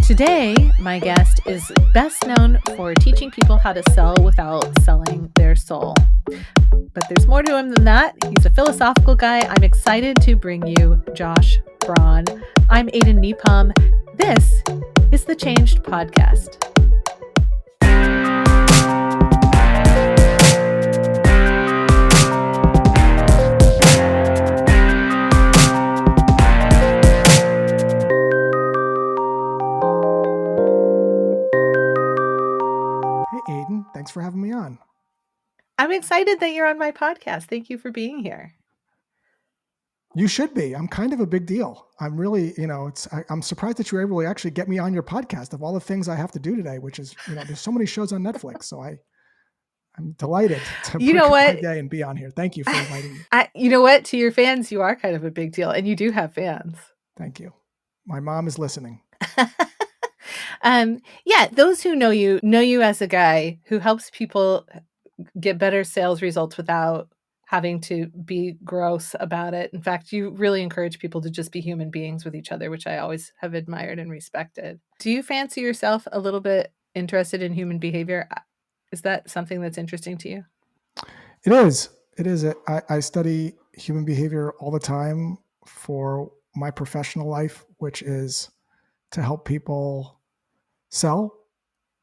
Today, my guest is best known for teaching people how to sell without selling their soul. But there's more to him than that. He's a philosophical guy. I'm excited to bring you Josh Braun. I'm Aiden Nepom. This is the Changed Podcast. Aiden, thanks for having me on. I'm excited that you're on my podcast. Thank you for being here. You should be. I'm kind of a big deal. I'm really, I'm surprised that you were able to actually get me on your podcast of all the things I have to do today, which is, there's so many shows on Netflix. So I'm delighted to break up my day and be on here. Thank you for inviting me. You know what? To your fans, you are kind of a big deal, and you do have fans. Thank you. My mom is listening. Those who know you as a guy who helps people get better sales results without having to be gross about it. In fact, you really encourage people to just be human beings with each other, which I always have admired and respected. Do you fancy yourself a little bit interested in human behavior? Is that something that's interesting to you? It is. It is. I study human behavior all the time for my professional life, which is to help people sell,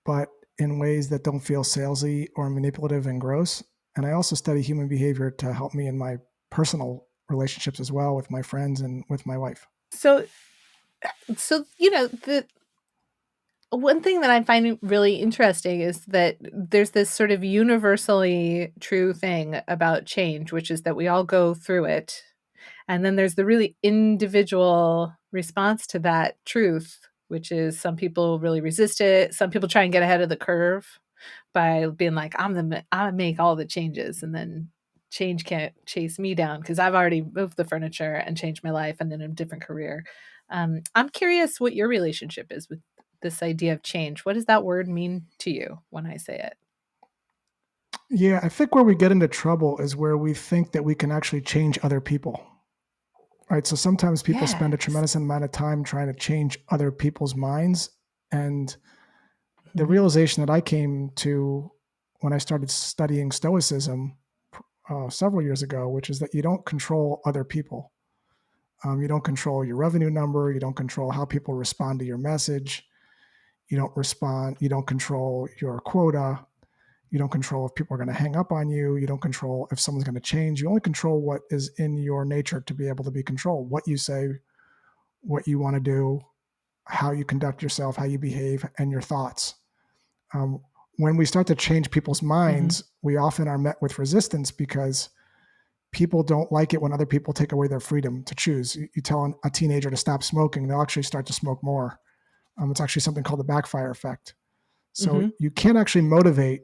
but in ways that don't feel salesy or manipulative and gross. And I also study human behavior to help me in my personal relationships as well with my friends and with my wife. So the one thing that I find really interesting is that there's this sort of universally true thing about change, which is that we all go through it. And then there's the really individual response to that truth, which is some people really resist it. Some people try and get ahead of the curve by being like, I'm make all the changes, and then change can't chase me down because I've already moved the furniture and changed my life and in a different career. I'm curious what your relationship is with this idea of change. What does that word mean to you when I say it? Yeah, I think where we get into trouble is where we think that we can actually change other people. Right. So sometimes people spend a tremendous amount of time trying to change other people's minds. And the realization that I came to when I started studying Stoicism several years ago, which is that you don't control other people. You don't control your revenue number. You don't control how people respond to your message. You don't control your quota. You don't control if people are going to hang up on you. You don't control if someone's going to change. You only control what is in your nature to be able to be controlled. What you say, what you want to do, how you conduct yourself, how you behave, and your thoughts. When we start to change people's minds, we often are met with resistance because people don't like it when other people take away their freedom to choose. You tell a teenager to stop smoking, they'll actually start to smoke more. It's actually something called the backfire effect. So you can't actually motivate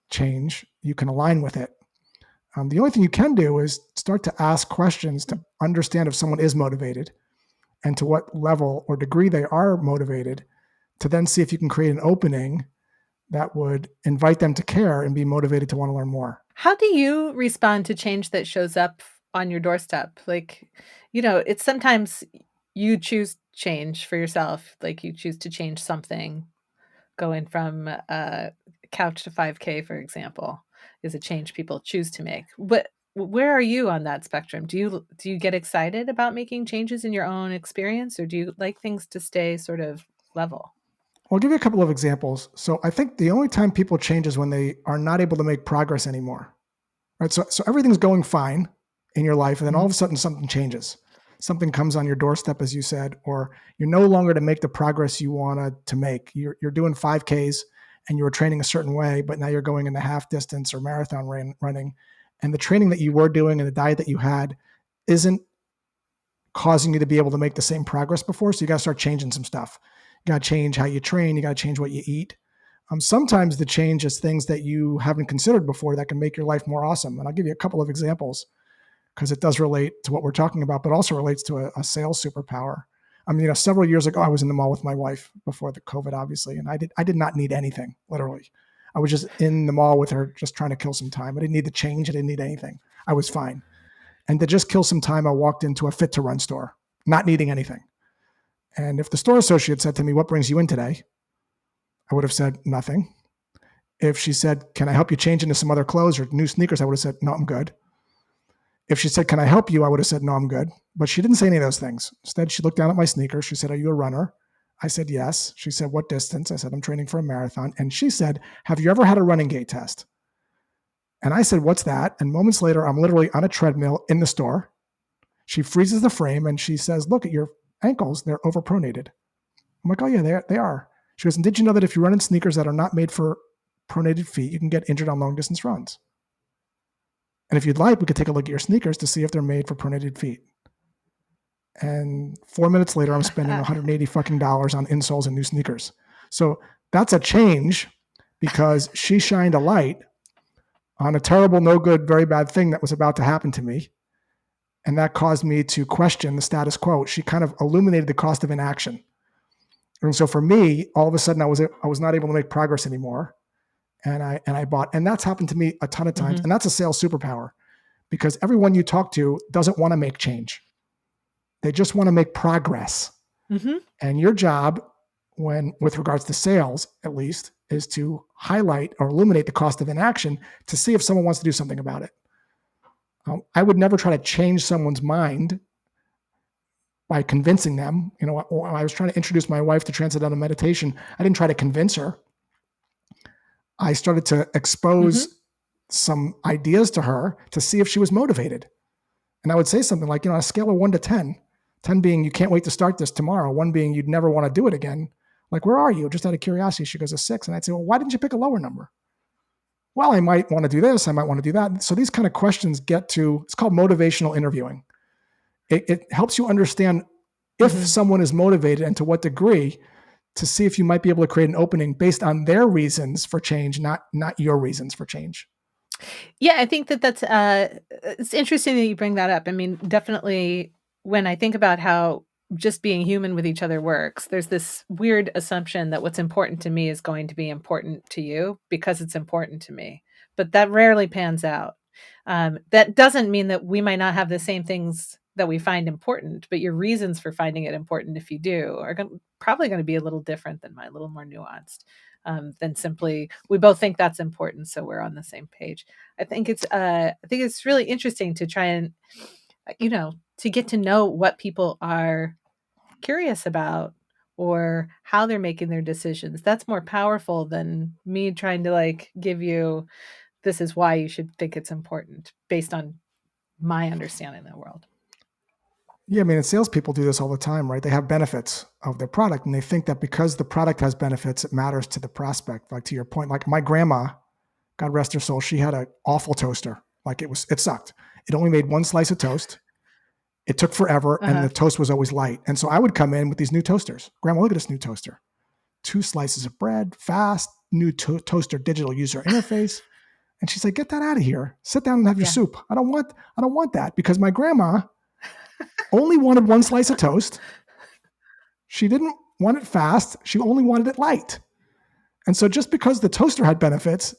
change. You can align with it. The only thing you can do is start to ask questions to understand if someone is motivated and to what level or degree they are motivated, to then see if you can create an opening that would invite them to care and be motivated to want to learn more. How do you respond to change that shows up on your doorstep? It's sometimes you choose change for yourself. Like you choose to change something. Going from couch to 5K, for example, is a change people choose to make. But where are you on that spectrum? Do you get excited about making changes in your own experience, or do you like things to stay sort of level? I'll give you a couple of examples. So I think the only time people change is when they are not able to make progress anymore. Right? So everything's going fine in your life, and then all of a sudden something changes. Something comes on your doorstep, as you said, or you're no longer to make the progress you wanted to make. You're doing 5Ks and you were training a certain way, but now you're going in the half distance or marathon running. And the training that you were doing and the diet that you had isn't causing you to be able to make the same progress before. So you got to start changing some stuff. You got to change how you train. You got to change what you eat. Sometimes the change is things that you haven't considered before that can make your life more awesome. And I'll give you a couple of examples, because it does relate to what we're talking about, but also relates to a sales superpower. Several years ago, I was in the mall with my wife before the COVID, obviously, and I did not need anything, literally. I was just in the mall with her, just trying to kill some time. I didn't need the change. I didn't need anything. I was fine. And to just kill some time, I walked into a Fit to Run store, not needing anything. And if the store associate said to me, "What brings you in today?" I would have said nothing. If she said, "Can I help you change into some other clothes or new sneakers?" I would have said, "No, I'm good." If she said, "Can I help you?" I would have said, "No, I'm good." But she didn't say any of those things. Instead, she looked down at my sneakers. She said, "Are you a runner?" I said, "Yes." She said, "What distance?" I said, "I'm training for a marathon." And she said, "Have you ever had a running gait test?" And I said, "What's that?" And moments later, I'm literally on a treadmill in the store. She freezes the frame and she says, "Look at your ankles. They're overpronated." I'm like, "Oh, yeah, they are." She goes, "And did you know that if you run in sneakers that are not made for pronated feet, you can get injured on long distance runs? And if you'd like, we could take a look at your sneakers to see if they're made for pronated feet." And 4 minutes later, I'm spending 180 fucking dollars on insoles and new sneakers. So that's a change because she shined a light on a terrible, no good, very bad thing that was about to happen to me. And that caused me to question the status quo. She kind of illuminated the cost of inaction. And so for me, all of a sudden I was not able to make progress anymore. And I bought, and that's happened to me a ton of times. Mm-hmm. And that's a sales superpower because everyone you talk to doesn't want to make change. They just want to make progress. Mm-hmm. And your job, when with regards to sales, at least, is to highlight or illuminate the cost of inaction to see if someone wants to do something about it. I would never try to change someone's mind by convincing them. When I was trying to introduce my wife to transcendental meditation, I didn't try to convince her. I started to Mm-hmm. expose some ideas to her to see if she was motivated. And I would say something like, on a scale of 1 to 10, 10 being you can't wait to start this tomorrow, 1 being you'd never want to do it again. Like, where are you? Just out of curiosity. She goes, a 6. And I'd say, well, why didn't you pick a lower number? Well, I might want to do this. I might want to do that. So these kind of questions get to, it's called motivational interviewing. It helps you understand if Mm-hmm. someone is motivated and to what degree to see if you might be able to create an opening based on their reasons for change, not your reasons for change. Yeah, I think that that's, it's interesting that you bring that up. I mean, definitely when I think about how just being human with each other works, there's this weird assumption that what's important to me is going to be important to you because it's important to me, but that rarely pans out. That doesn't mean that we might not have the same things that we find important, but your reasons for finding it important, if you do, are probably going to be a little different than mine, a little more nuanced, than simply we both think that's important, so we're on the same page. I think it's really interesting to try and to get to know what people are curious about or how they're making their decisions. That's more powerful than me trying to like give you this is why you should think it's important based on my understanding of the world. Yeah, I mean, and salespeople do this all the time, right? They have benefits of their product, and they think that because the product has benefits, it matters to the prospect. Like to your point, like my grandma, God rest her soul, she had an awful toaster. Like it sucked. It only made one slice of toast. It took forever, and Uh-huh. the toast was always light. And so I would come in with these new toasters. Grandma, look at this new toaster. 2 slices of bread, fast, new toaster digital user interface. And she's like, "Get that out of here. Sit down and have your Yeah. soup. I don't want that," because my grandma only wanted one slice of toast. She didn't want it fast. She only wanted it light. And so just because the toaster had benefits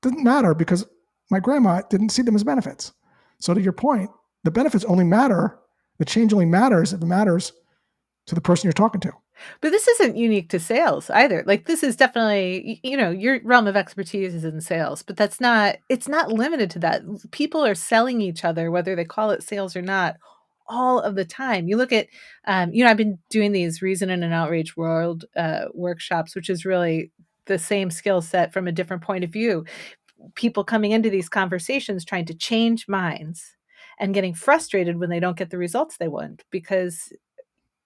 didn't matter because my grandma didn't see them as benefits. So to your point, the benefits only matter, the change only matters if it matters to the person you're talking to. But this isn't unique to sales either. Like this is definitely, your realm of expertise is in sales, but it's not limited to that. People are selling each other, whether they call it sales or not, all of the time. You look at, I've been doing these Reason in an Outrage World workshops, which is really the same skill set from a different point of view. People coming into these conversations trying to change minds and getting frustrated when they don't get the results they want because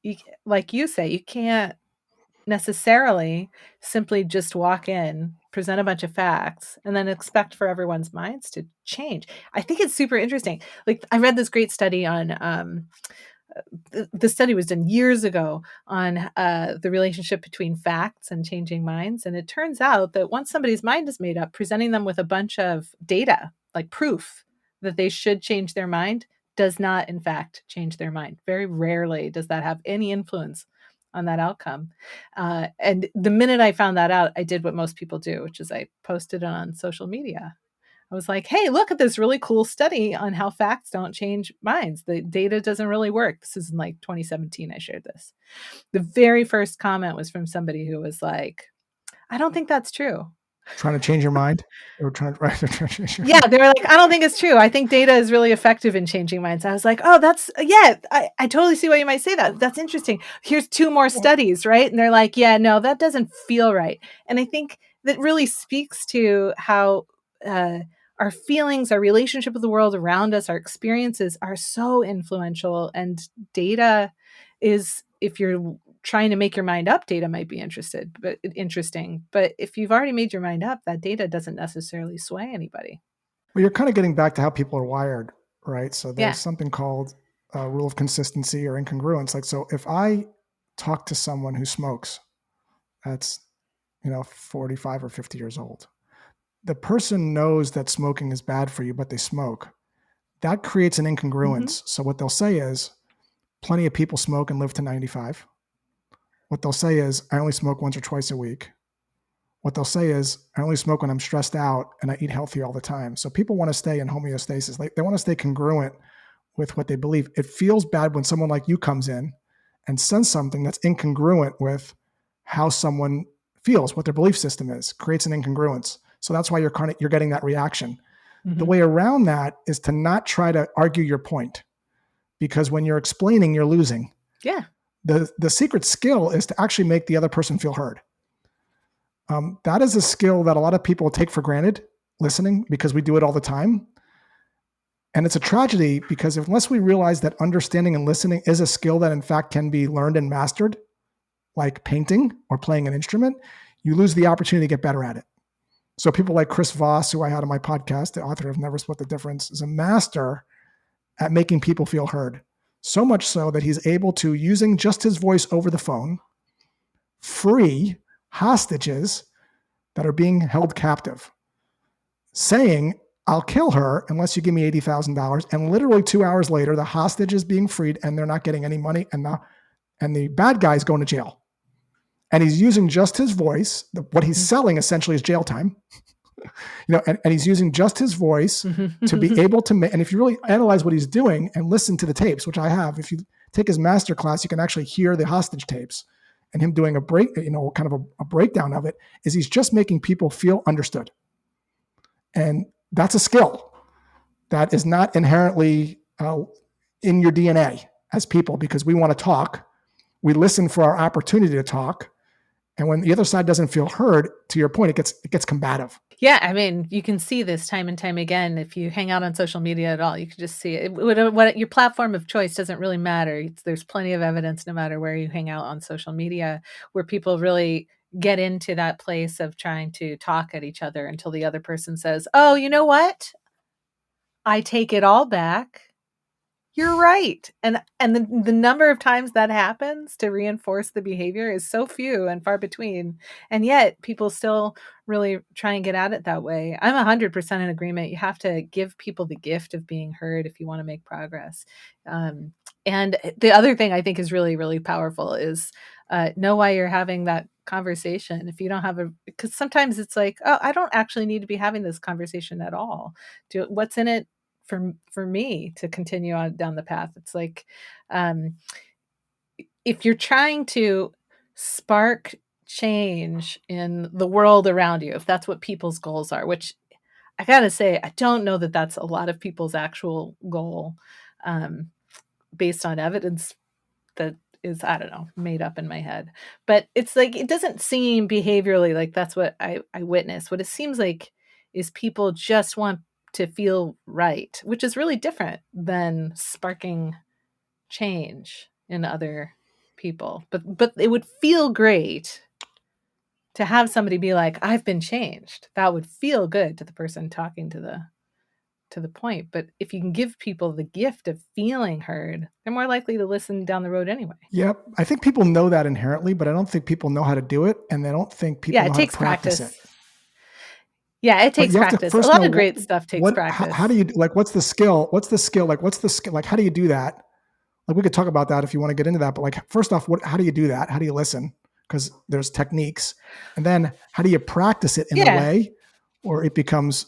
you, like you say, you can't necessarily simply just walk in, present a bunch of facts, and then expect for everyone's minds to change. I think it's super interesting. Like I read this great study on the study was done years ago on the relationship between facts and changing minds, and it turns out that once somebody's mind is made up, presenting them with a bunch of data, like proof that they should change their mind, does not in fact change their mind. Very rarely does that have any influence on that outcome. And the minute I found that out, I did what most people do, which is I posted it on social media. I was like, hey, look at this really cool study on how facts don't change minds. The data doesn't really work. This is in like 2017. I shared this. The very first comment was from somebody who was like, I don't think that's true. Trying to change your mind. They were trying, right? They're trying to change your Yeah, mind. they were like, I don't think it's true. I think data is really effective in changing minds. I was like, oh, that's, yeah, I totally see why you might say that. That's interesting. Here's 2 more Well, studies, right? And they're like, yeah, no, that doesn't feel right. And I think that really speaks to how our feelings, our relationship with the world around us, our experiences are so influential. And data is, if you're trying to make your mind up, data might be interesting. But if you've already made your mind up, that data doesn't necessarily sway anybody. well, you're kind of getting back to how people are wired, right? So there's Yeah. something called a rule of consistency or incongruence. Like, so if I talk to someone who smokes, that's 45 or 50 years old, the person knows that smoking is bad for you, but they smoke. That creates an Mhm. incongruence. So what they'll say is, plenty of people smoke and live to 95. What they'll say is, I only smoke once or twice a week. What they'll say is, I only smoke when I'm stressed out and I eat healthy all the time. So people want to stay in homeostasis. Like, they want to stay congruent with what they believe. It feels bad when someone like you comes in and says something that's incongruent with how someone feels, what their belief system is, creates an incongruence. So that's why you're getting that reaction. The Mhm. way around that is to not try to argue your point, because when you're explaining, you're losing. Yeah. The secret skill is to actually make the other person feel heard. That is a skill that a lot of people take for granted, listening, because we do it all the time. And it's a tragedy because unless we realize that understanding and listening is a skill that in fact can be learned and mastered, like painting or playing an instrument, you lose the opportunity to get better at it. So people like Chris Voss, who I had on my podcast, the author of Never Split the Difference, is a master at making people feel heard. So much so that he's able to, using just his voice over the phone, free hostages that are being held captive, saying, I'll kill her unless you give me $80,000. And literally 2 hours later, the hostage is being freed and they're not getting any money. And the bad guy's going to jail. And he's using just his voice. What he's Mhm. selling essentially is jail time. And he's using just his voice to be Mhm. able to make, and if you really analyze what he's doing and listen to the tapes, which I have, if you take his master class, you can actually hear the hostage tapes and him doing a kind of a breakdown of it, is he's just making people feel understood. And that's a skill that is not inherently in your DNA as people, because we want to talk. We listen for our opportunity to talk. And when the other side doesn't feel heard, to your point, it gets combative. Yeah, I mean, you can see this time and time again. If you hang out on social media at all, you can just see it. What your platform of choice doesn't really matter. There's plenty of evidence, no matter where you hang out on social media, where people really get into that place of trying to talk at each other until the other person says, "Oh, you know what? I take it all back. You're right." And the number of times that happens to reinforce the behavior is so few and far between, and yet people still really try and get at it that way. I'm 100% in agreement. You have to give people the gift of being heard if you wanna make progress. Um, and the other thing I think is really, really powerful is, know why you're having that conversation. If you don't have a, because sometimes it's like, "Oh, I don't actually need to be having this conversation at all. What's in it for me to continue on down the path?" It's like, um, if you're trying to spark change in the world around you, if that's what people's goals are, which I gotta say, I don't know that that's a lot of people's actual goal, um, based on evidence that is, I don't know, made up in my head. But it's like it doesn't seem behaviorally like that's what I witness. What it seems like is people just want to feel right, which is really different than sparking change in other people. But it would feel great to have somebody be like, "I've been changed." That would feel good to the person talking to the point. But if you can give people the gift of feeling heard, they're more likely to listen down the road anyway. Yep. I think people know that inherently, but I don't think people know how to do it. And they don't think people Yeah, it know how to takes practice it. practice. Yeah, it But takes you have to practice. A first lot know of great stuff takes how do practice. you, like, what's the skill? What's the skill? Like, what's the skill? Like, how do you do that? Like, we could talk about that if you want to get into that. But like, first off, how do you do that? How do you listen? Because there's techniques. And then how do you practice it in a Yeah. way or it becomes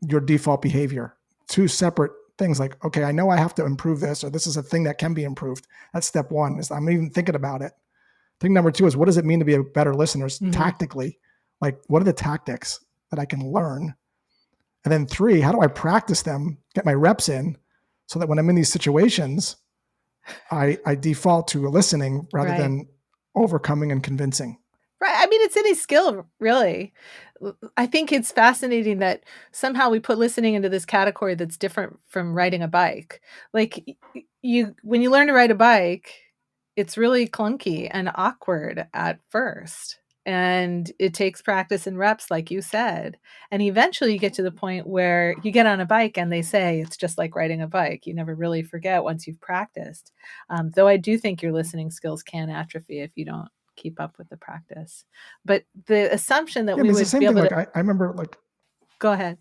your default behavior. Two separate things like, okay, I know I have to improve this, or this is a thing that can be improved. That's step one, is I'm even thinking about it. Thing number two is, what does it mean to be a better listener tactically? Like, what are the tactics that I can learn? And then three, how do I practice them, get my reps in, so that when I'm in these situations, I default to listening rather Right. than overcoming and convincing. Right. I mean, it's any skill, really. I think it's fascinating that somehow we put listening into this category that's different from riding a bike. Like you, when you learn to ride a bike, it's really clunky and awkward at first. And it takes practice and reps, like you said. And eventually you get to the point where you get on a bike and they say it's just like riding a bike. You never really forget once you've practiced. Though I do think your listening skills can atrophy if you don't keep up with the practice. But the assumption that Yeah, I we mean, it's the would be same thing. able to Like I remember, like, go ahead.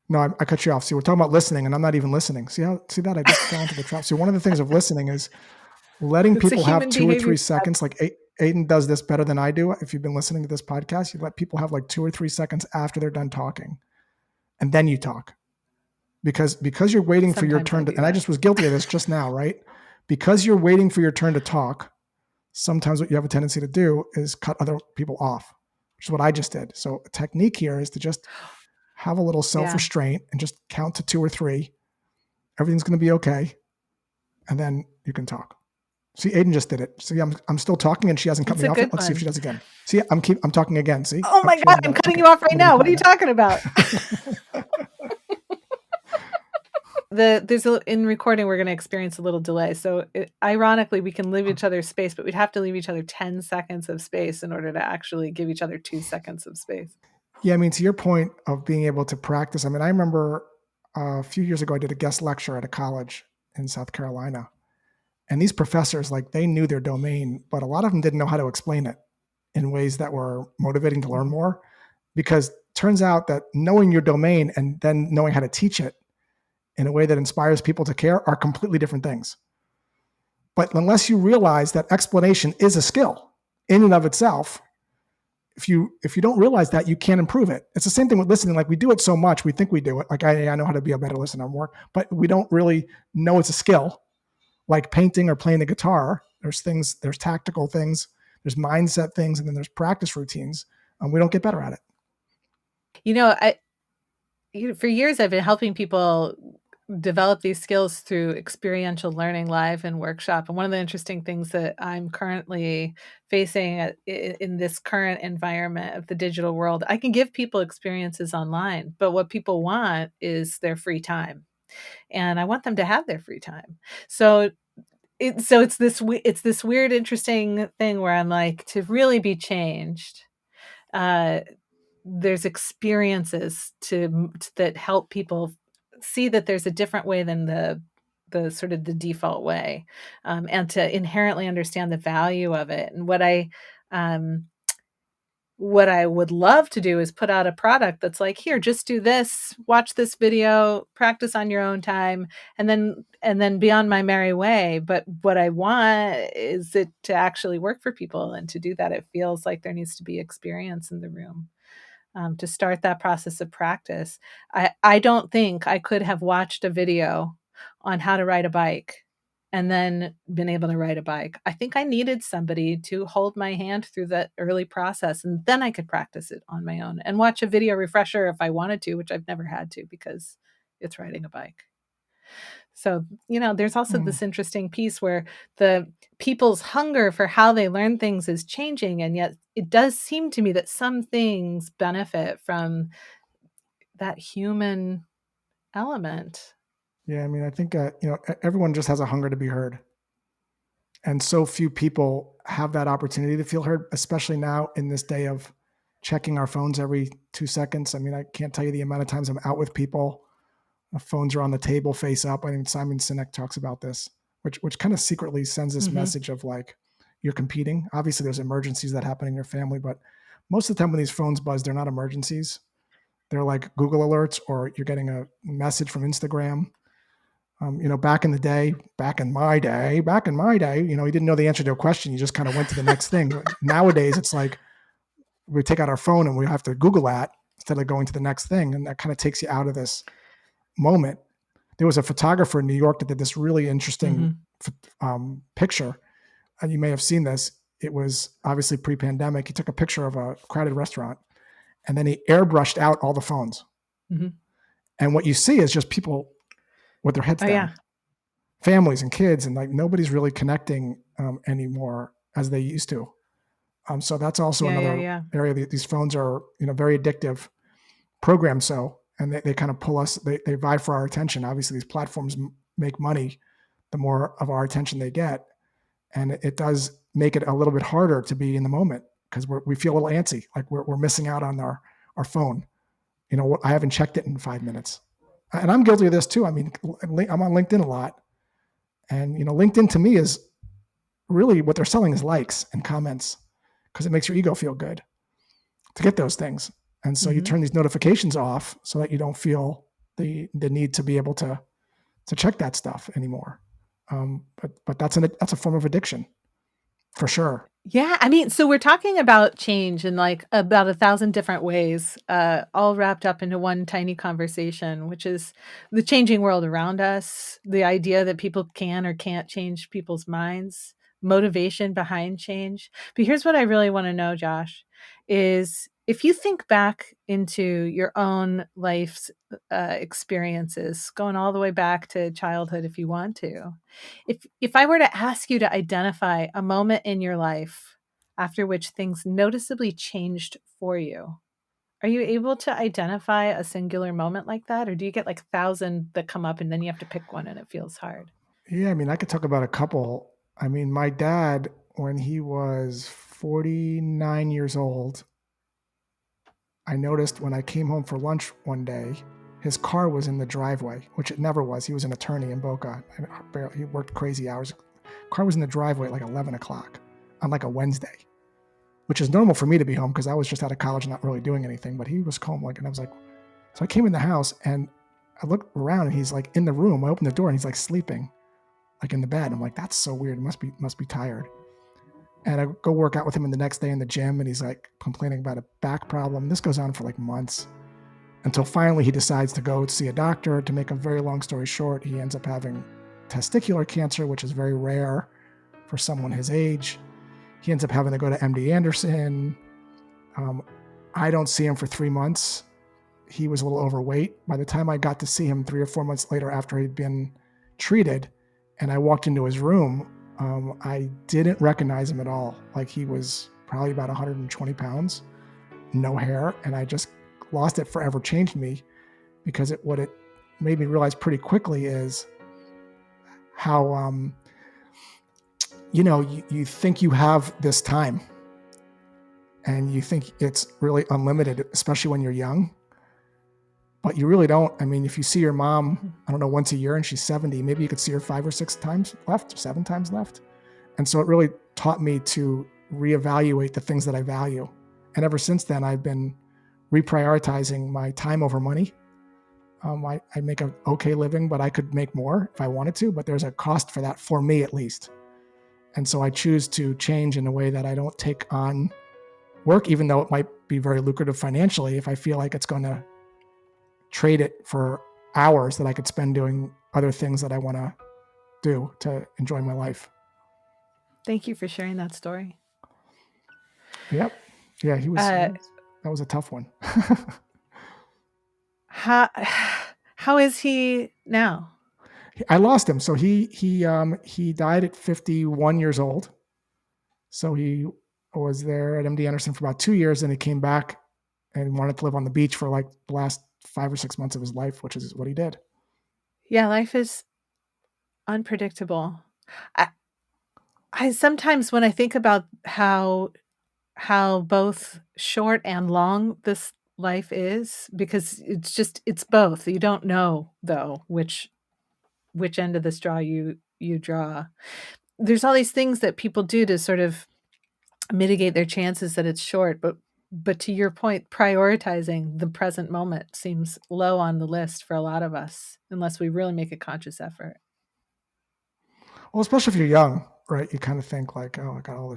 no, I cut you off. See, we're talking about listening, and I'm not even listening. See that I just fell into the trap. So one of the things of listening is letting It's a people have human 2 or 3 behavior. seconds. Like Aiden does this better than I do. If you've been listening to this podcast, you let people have like 2 or 3 seconds after they're done talking, and then you talk, because you're waiting for your Sometimes I turn to. do And I that. just was guilty of this just now, right? Because you're waiting for your turn to talk. Sometimes what you have a tendency to do is cut other people off, which is what I just did. So a technique here is to just have a little Yeah. self-restraint and just count to 2 or 3. Everything's going to be okay. And then you can talk. See, Aiden just did it. See, I'm still talking and she hasn't cut It's me a off yet. good Let's see if she one. does again. See, I'm talking again. See, Oh oh, my she God, hasn't I'm done it. cutting Okay, you off I'm right going to be now. What are you quiet talking about? now. In recording, we're going to experience a little delay. So ironically, we can leave each other space, but we'd have to leave each other 10 seconds of space in order to actually give each other 2 seconds of space. Yeah, I mean, to your point of being able to practice, I mean, I remember a few years ago, I did a guest lecture at a college in South Carolina. And these professors, like, they knew their domain, but a lot of them didn't know how to explain it in ways that were motivating to learn Mhm. more. Because it turns out that knowing your domain and then knowing how to teach it in a way that inspires people to care are completely different things. But unless you realize that explanation is a skill in and of itself, if you don't realize that, you can't improve it. It's the same thing with listening. Like, we do it so much, we think we do it. Like, I know how to be a better listener more, but we don't really know it's a skill. Like painting or playing the guitar, there's tactical things, there's mindset things, and then there's practice routines. And we don't get better at it. You know, for years I've been helping people develop these skills through experiential learning live and workshop. And one of the interesting things that I'm currently facing in this current environment of the digital world, I can give people experiences online, but what people want is their free time. And I want them to have their free time. So it's this weird, interesting thing where I'm like, to really be changed, uh, there's experiences that help people see that there's a different way than the sort of the default way, and to inherently understand the value of it. And um, what I would love to do is put out a product that's like, here, just do this, watch this video, practice on your own time, and then be on my merry way. But what I want is it to actually work for people, and to do that, it feels like there needs to be experience in the room, to start that process of practice. I don't think I could have watched a video on how to ride a bike and then been able to ride a bike. I think I needed somebody to hold my hand through that early process, and then I could practice it on my own and watch a video refresher if I wanted to, which I've never had to because it's riding a bike. So, there's also Mm. this interesting piece where the people's hunger for how they learn things is changing. And yet it does seem to me that some things benefit from that human element. Yeah, I mean, I think everyone just has a hunger to be heard, and so few people have that opportunity to feel heard, especially now in this day of checking our phones every 2 seconds. I mean, I can't tell you the amount of times I'm out with people. Phones are on the table, face up. I mean, Simon Sinek talks about this, which kind of secretly sends this Mhm. message of like, you're competing. Obviously, there's emergencies that happen in your family, but most of the time when these phones buzz, they're not emergencies. They're like Google alerts, or you're getting a message from Instagram. Back in the day, back in my day, you didn't know the answer to a question. You just kind of went to the next thing. Nowadays, it's like we take out our phone and we have to Google that instead of going to the next thing. And that kind of takes you out of this moment. There was a photographer in New York that did this really interesting picture. And you may have seen this. It was obviously pre-pandemic. He took a picture of a crowded restaurant and then he airbrushed out all the phones. Mm-hmm. And what you see is just people with their heads Oh, down, yeah. families and kids, and like nobody's really connecting anymore as they used to. So that's also Yeah, yeah, another yeah. area that these phones are, very addictive programs. So, and they kind of pull us, they vie for our attention. Obviously, these platforms make money the more of our attention they get. And it does make it a little bit harder to be in the moment because we feel a little antsy, like we're missing out on our phone. I haven't checked it in 5 minutes. And I'm guilty of this too. I mean, I'm on LinkedIn a lot. And, LinkedIn to me is really what they're selling is likes and comments because it makes your ego feel good to get those things. And so you turn these notifications off so that you don't feel the need to be able to check that stuff anymore. But that's a form of addiction for sure. Yeah, I mean, so we're talking about change in like about 1,000 different ways, all wrapped up into one tiny conversation, which is the changing world around us, the idea that people can or can't change people's minds, motivation behind change. But here's what I really want to know, Josh, is if you think back into your own life's experiences, going all the way back to childhood, if you want to, if I were to ask you to identify a moment in your life after which things noticeably changed for you, are you able to identify a singular moment like that? Or do you get like 1,000 that come up and then you have to pick one and it feels hard? Yeah, I mean, I could talk about a couple. I mean, my dad, when he was 49 years old, I noticed when I came home for lunch one day, his car was in the driveway, which it never was. He was an attorney in Boca. And he worked crazy hours. Car was in the driveway at like 11 o'clock on like a Wednesday, which is normal for me to be home because I was just out of college, not really doing anything. But he was home, like, and I was like, so I came in the house and I looked around and he's like in the room. I opened the door and he's like sleeping, like in the bed. I'm like, that's so weird. Must be tired. And I go work out with him the next day in the gym, and he's like complaining about a back problem. This goes on for like months until finally he decides to go see a doctor. To make a very long story short, he ends up having testicular cancer, which is very rare for someone his age. He ends up having to go to MD Anderson. I don't see him for 3 months. He was a little overweight. By the time I got to see him 3 or 4 months later after he'd been treated, and I walked into his room, I didn't recognize him at all. Like he was probably about 120 pounds, no hair, and I just lost it forever. Changed me because what it made me realize pretty quickly is how you think you have this time and you think it's really unlimited, especially when you're young. But you really don't. I mean, if you see your mom, I don't know, once a year and she's 70, maybe you could see her 5 or 6 times left, or 7 times left. And so it really taught me to reevaluate the things that I value. And ever since then, I've been reprioritizing my time over money. I make an okay living, but I could make more if I wanted to, but there's a cost for that, for me at least. And so I choose to change in a way that I don't take on work, even though it might be very lucrative financially, if I feel like it's going to trade it for hours that I could spend doing other things that I want to do to enjoy my life. Thank you for sharing that story. Yep. Yeah, he was. Uh, That was a tough one. how how is he now? I lost him. So he died at 51 years old. So he was there at MD Anderson for about 2 years, and he came back and wanted to live on the beach for like the last 5 or 6 months of his life, which is what he did. Yeah, life is unpredictable. I, I sometimes when I think about how both short and long this life is, because it's both. You don't know though which end of the straw you draw. There's all these things that people do to sort of mitigate their chances that it's short, but to your point, prioritizing the present moment seems low on the list for a lot of us unless we really make a conscious effort. Well, especially if you're young, right? You kind of think like, oh, I got all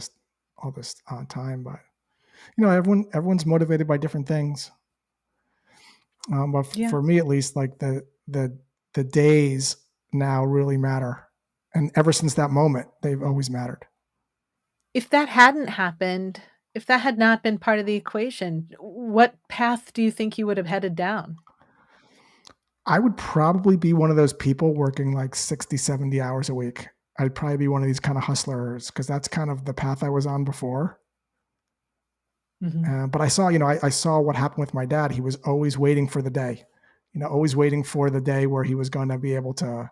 this time, but everyone's motivated by different things. But Yeah. for me, at least, like the days now really matter, and ever since that moment, they've always mattered. If that hadn't happened, if that had not been part of the equation, what path do you think you would have headed down? I would probably be one of those people working like 60, 70 hours a week. I'd probably be one of these kind of hustlers because that's kind of the path I was on before. Mhm. But I saw, I saw what happened with my dad. He was always waiting for the day, always waiting for the day where he was going to be able to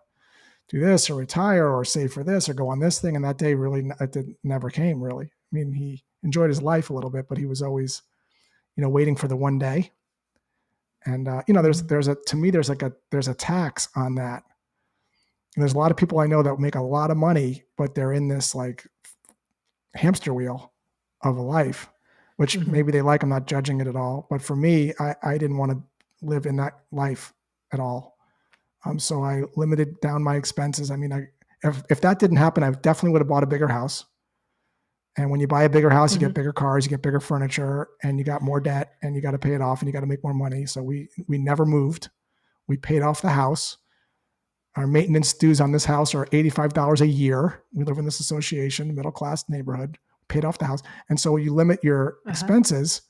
do this or retire or save for this or go on this thing. And that day really, never came really. I mean, he enjoyed his life a little bit, but he was always, waiting for the one day. And, Mhm. to me, there's a tax on that. And there's a lot of people I know that make a lot of money, but they're in this like hamster wheel of a life, which Mhm. maybe they like. I'm not judging it at all. But for me, I didn't want to live in that life at all. So I limited down my expenses. I mean, if that didn't happen, I definitely would have bought a bigger house. And when you buy a bigger house, you get Mhm. bigger cars, you get bigger furniture, and you got more debt, and you got to pay it off, and you got to make more money. So we never moved. We paid off the house. Our maintenance dues on this house are $85 a year. We live in this association, middle class neighborhood, paid off the house. And so you limit your Uh-huh. expenses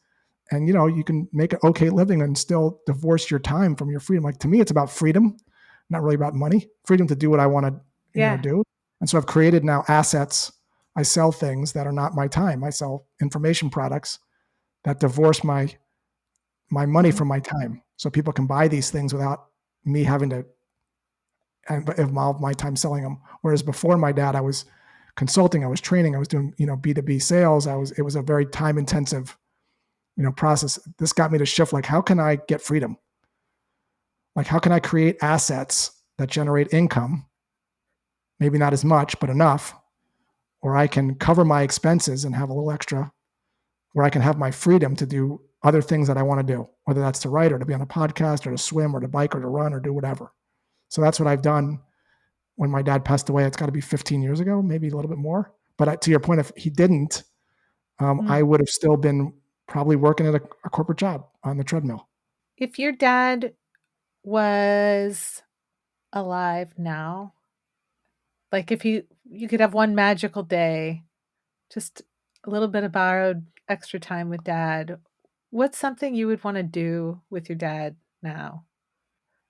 and you can make an okay living and still divorce your time from your freedom. Like to me, it's about freedom, not really about money, freedom to do what I want to, Yeah. do. And so I've created now assets. I sell things that are not my time. I sell information products that divorce my money Mhm. from my time. So people can buy these things without me having to involve my time selling them. Whereas before my dad, I was consulting, I was training, I was doing, B2B sales. It was a very time intensive, process. This got me to shift like, how can I get freedom? Like, how can I create assets that generate income? Maybe not as much, but enough, where I can cover my expenses and have a little extra, where I can have my freedom to do other things that I want to do, whether that's to write or to be on a podcast or to swim or to bike or to run or do whatever. So that's what I've done when my dad passed away. It's got to be 15 years ago, maybe a little bit more. But to your point, if he didn't, I Mm. would have still been probably working at a corporate job on the treadmill. If your dad was alive now, like if you could have one magical day, just a little bit of borrowed extra time with dad, what's something you would wanna do with your dad now?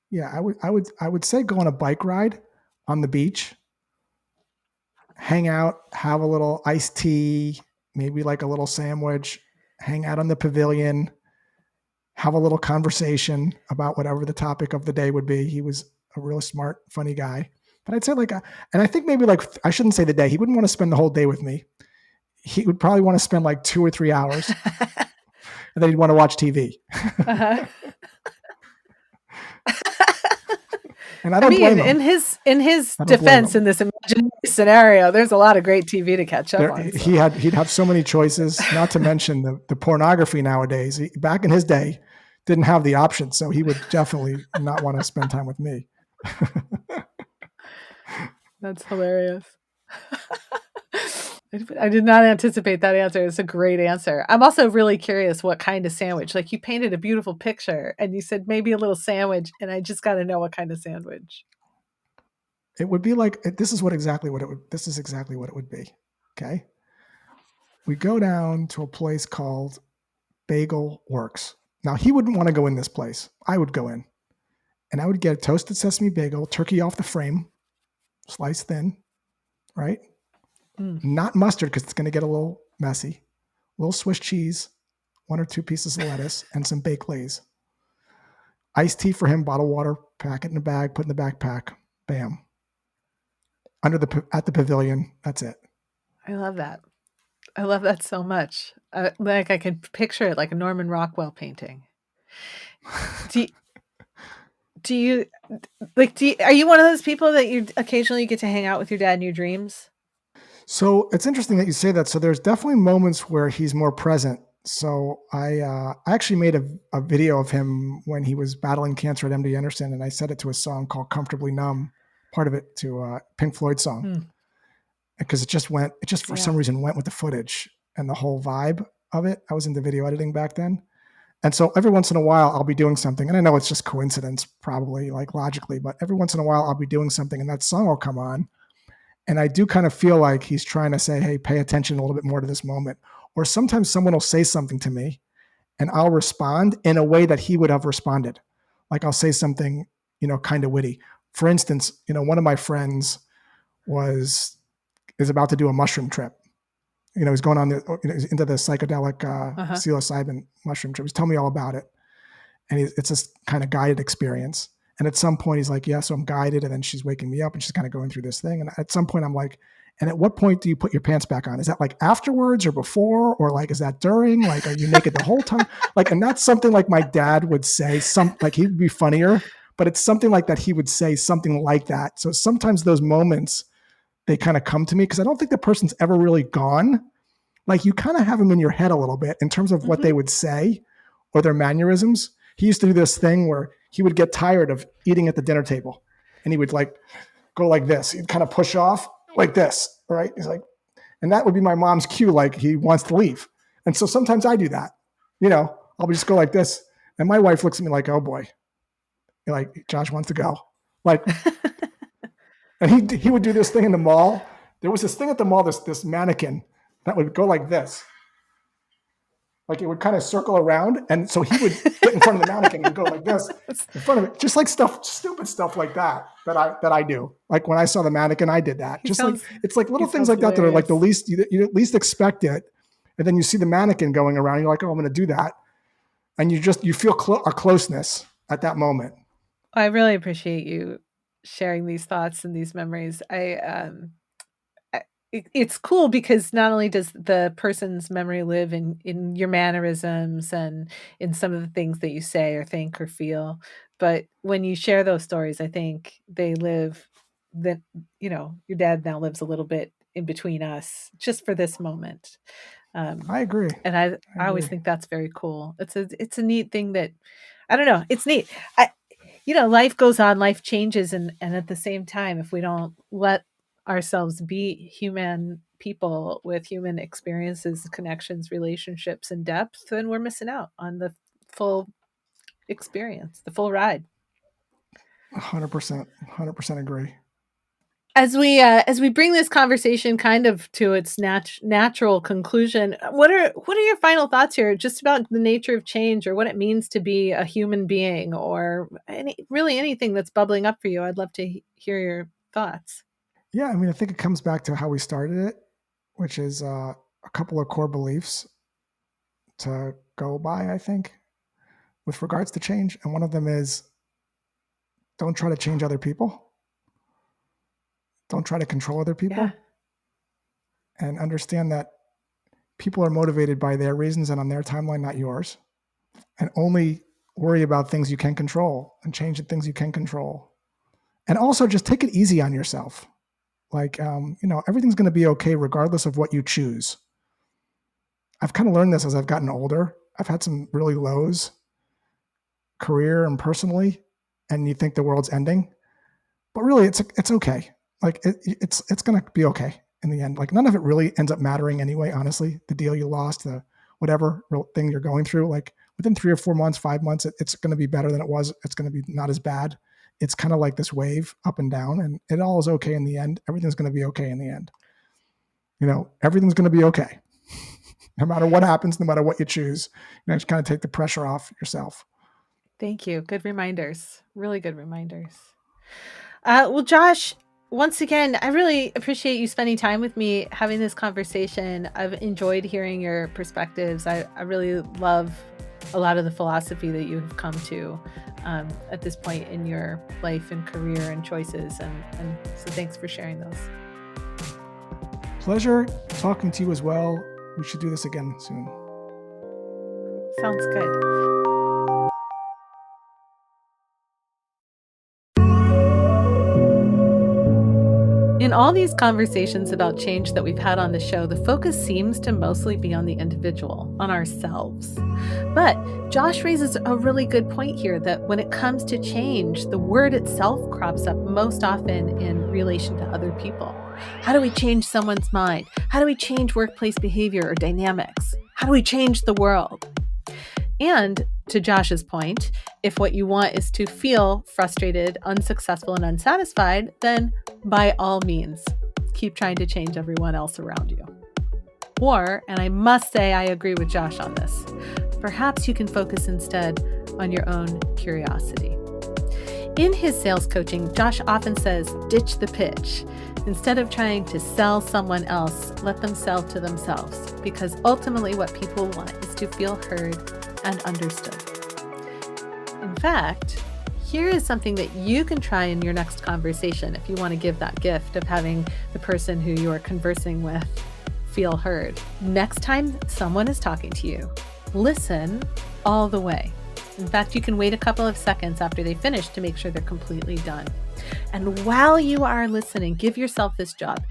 Yeah, I would say go on a bike ride on the beach, hang out, have a little iced tea, maybe like a little sandwich, hang out on the pavilion, have a little conversation about whatever the topic of the day would be. He was a real smart, funny guy. But I'd say and I think maybe like, I shouldn't say the day. He wouldn't want to spend the whole day with me. He would probably want to spend like 2 or 3 hours, and then he'd want to watch TV. Uh-huh. And I I don't mean, blame him. in his I don't blame defense in him. this imaginary scenario, there's a lot of great TV to catch up on, so He'd have so many choices. Not to mention the pornography nowadays. Back in his day, didn't have the option, so he would definitely not want to spend time with me. that's hilarious. I did not anticipate that answer. It's a great answer. I'm also really curious what kind of sandwich. Like you painted a beautiful picture and you said maybe a little sandwich, and I just got to know what kind of sandwich. It would be like this is exactly what it would. This is exactly what it would be. Okay, we go down to a place called Bagel Works. Now he wouldn't want to go in this place. I would go in, and I would get a toasted sesame bagel, turkey off the frame, sliced thin, right? Mm, Not mustard because it's going to get a little messy. A little Swiss cheese, one or two pieces of lettuce, and some baked lays. Iced tea for him, bottled water, pack it in a bag, put in the backpack. Bam. At the pavilion. That's it. I love that. I love that so much. Like I can picture it like a Norman Rockwell painting. Do you, do you like are you one of those people that you occasionally get to hang out with your dad in your dreams? So it's interesting that you say that. So there's definitely moments where he's more present. So I actually made a video of him when he was battling cancer at MD Anderson, and I set it to a song called "Comfortably Numb," part of it to a Pink Floyd song, Mm, because it just for some yeah. reason went with the footage and the whole vibe of it. I was into video editing back then, And so every once in a while, I'll be doing something, and I know it's just coincidence, probably like logically, but every once in a while, I'll be doing something, and that song will come on, and I do kind of feel like he's trying to say, "Hey, pay attention a little bit more to this moment." Or sometimes someone will say something to me, and I'll respond in a way that he would have responded. Like I'll say something, kind of witty. For instance, one of my friends is about to do a mushroom trip. He's going on into the psychedelic psilocybin mushroom trip. He's telling me all about it, and it's this kind of guided experience. And at some point, he's like, "Yeah, so I'm guided," and then she's waking me up, and she's kind of going through this thing. And at some point, I'm like, "And at what point do you put your pants back on? Is that like afterwards or before, or like is that during? Like, are you naked the whole time?" Like, and that's something like my dad would say. Like he would be funnier, but it's something like that he would say something like that. So sometimes those moments they kind of come to me because I don't think the person's ever really gone. Like you kind of have them in your head a little bit in terms of what they would say or their mannerisms. He used to do this thing where he would get tired of eating at the dinner table and he would like go like this. He'd kind of push off like this, right? He's like, and that would be my mom's cue, like he wants to leave. And so sometimes I do that, I'll just go like this. And my wife looks at me like, "Oh boy, like Josh wants to go." Like, and he would do this thing in the mall. There was this thing at the mall, this mannequin that would go like this. Like it would kind of circle around. And so he would get in front of the mannequin and go like this in front of it. Just like stupid stuff like that I do. Like when I saw the mannequin, I did that. It's like little things like that that are like the least, you at least expect it. And then you see the mannequin going around. You're like, "Oh, I'm going to do that." And you feel a closeness at that moment. I really appreciate you sharing these thoughts and these memories. It's cool because not only does the person's memory live in your mannerisms and in some of the things that you say or think or feel, but when you share those stories, I think they live that your dad now lives a little bit in between us just for this moment. I agree. And I always think that's very cool. It's a neat thing that I don't know. It's neat. Life goes on, life changes, and at the same time, if we don't let ourselves be human people with human experiences, connections, relationships, and depth, then we're missing out on the full experience, the full ride. 100% agree. As we bring this conversation kind of to its natural conclusion, what are your final thoughts here, just about the nature of change or what it means to be a human being, or really anything that's bubbling up for you? I'd love to hear your thoughts. Yeah, I mean, I think it comes back to how we started it, which is a couple of core beliefs to go by, I think, with regards to change. And one of them is don't try to change other people. Don't try to control other people. Yeah. And understand that people are motivated by their reasons and on their timeline, not yours. And only worry about things you can control and change the things you can control. And also just take it easy on yourself. Like, everything's going to be okay regardless of what you choose. I've kind of learned this as I've gotten older. I've had some really lows, career and personally, and you think the world's ending, but really it's okay. Like it's going to be okay in the end. Like none of it really ends up mattering anyway. Honestly, the deal you lost, the whatever thing you're going through, like within 3 or 4 months, 5 months, it's going to be better than it was. It's going to be not as bad. It's kind of like this wave up and down, and it all is okay in the end. Everything's going to be okay in the end. Everything's going to be okay. No matter what happens, no matter what you choose, just kind of take the pressure off yourself. Thank you. Good reminders. Really good reminders. Well, Josh, once again, I really appreciate you spending time with me, having this conversation. I've enjoyed hearing your perspectives. I really love a lot of the philosophy that you have come to at this point in your life and career and choices. And so thanks for sharing those. Pleasure talking to you as well. We should do this again soon. Sounds good. In all these conversations about change that we've had on the show, the focus seems to mostly be on the individual, on ourselves. But Josh raises a really good point here that when it comes to change, the word itself crops up most often in relation to other people. How do we change someone's mind? How do we change workplace behavior or dynamics? How do we change the world? And to Josh's point, if what you want is to feel frustrated, unsuccessful, and unsatisfied, then by all means, keep trying to change everyone else around you. Or, and I must say I agree with Josh on this, perhaps you can focus instead on your own curiosity. In his sales coaching, Josh often says, ditch the pitch. Instead of trying to sell someone else, let them sell to themselves, because ultimately what people want is to feel heard and understood. In fact, here is something that you can try in your next conversation if you want to give that gift of having the person who you are conversing with feel heard. Next time someone is talking to you, listen all the way. In fact, you can wait a couple of seconds after they finish to make sure they're completely done. And while you are listening, give yourself this job.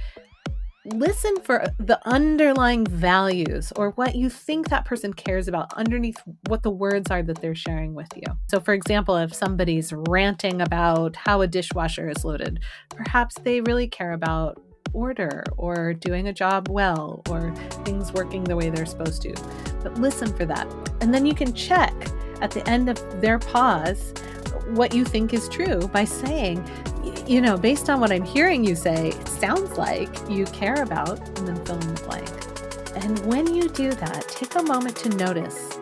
Listen for the underlying values or what you think that person cares about underneath what the words are that they're sharing with you. So for example, if somebody's ranting about how a dishwasher is loaded, perhaps they really care about order or doing a job well or things working the way they're supposed to. But listen for that. And then you can check at the end of their pause what you think is true by saying, you know, based on what I'm hearing you say, it sounds like you care about, and then fill in the blank. And when you do that, take a moment to notice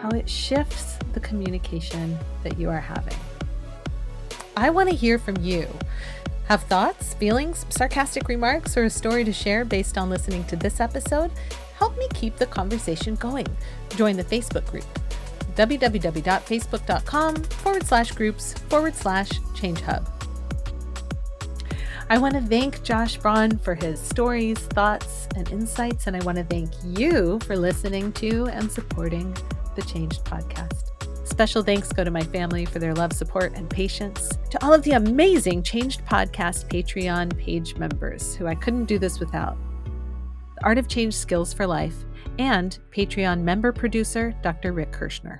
how it shifts the communication that you are having. I want to hear from you. Have thoughts, feelings, sarcastic remarks, or a story to share based on listening to this episode? Help me keep the conversation going. Join the Facebook group, www.facebook.com/groups/ChangeHub. I want to thank Josh Braun for his stories, thoughts, and insights, and I want to thank you for listening to and supporting the Changed podcast. Special thanks go to my family for their love, support, and patience. To all of the amazing Changed Podcast Patreon page members who I couldn't do this without. The Art of Change Skills for Life, and Patreon member producer, Dr. Rick Kirschner.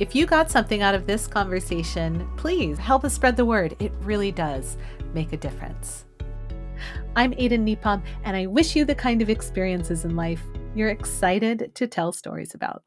If you got something out of this conversation, please help us spread the word. It really does make a difference. I'm Aiden Nepom, and I wish you the kind of experiences in life you're excited to tell stories about.